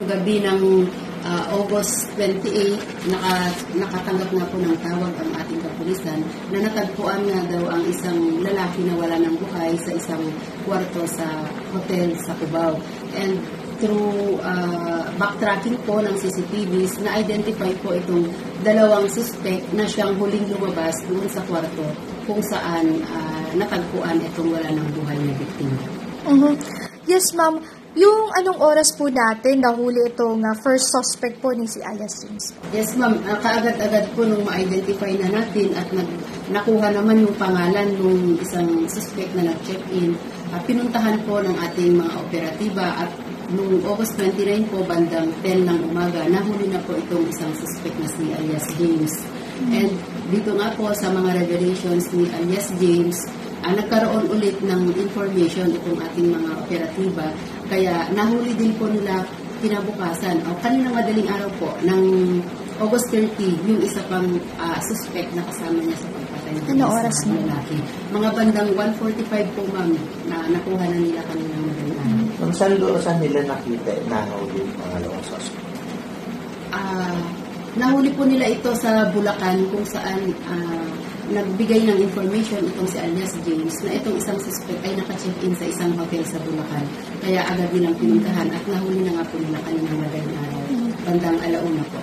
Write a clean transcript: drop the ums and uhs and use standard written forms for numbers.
Gabi ng August 28, nakatanggap na po ng tawag ang ating kapulisan na natagpuan nga daw ang isang lalaki na wala ng buhay sa isang kwarto sa hotel sa Cubao. And through backtracking po ng CCTVs, na-identify po itong dalawang suspect na siyang huling lumabas doon sa kwarto kung saan natagpuan itong wala ng buhay na biktima. Yes, ma'am. Yung anong oras po natin nahuli itong first suspect po ni si alias James? Yes, ma'am. Kaagad-agad po nung ma-identify na natin at nakuha naman yung pangalan ng isang suspect na nag-check-in, pinuntahan po ng ating mga operatiba at noong August 29 po, bandang 10 ng umaga, nahuli na po itong isang suspect na si alias James. And dito nga po sa mga revelations ni alias James, nagkaroon ulit ng information itong ating mga operatiba. Kaya nahuli din po nila kinabukasan o kaninang madaling araw po ng August 30 yung isa pang suspect na kasama niya sa pagpatay ng oras isang lalaki. Mga bandang 1:45 po, ma'am, na nakuha na nila kaninang madaling araw. Saan nila nakita na nahuli yung pangalawang suspect? Nahuli po nila ito sa Bulacan kung saan nagbigay ng information itong si alias James na itong isang suspect ay naka-check-in sa isang hotel sa Bulacan. Kaya agad nilang pinuntahan at nahuli na nga po nila kaninang madaling araw. Bandang 1:00 po.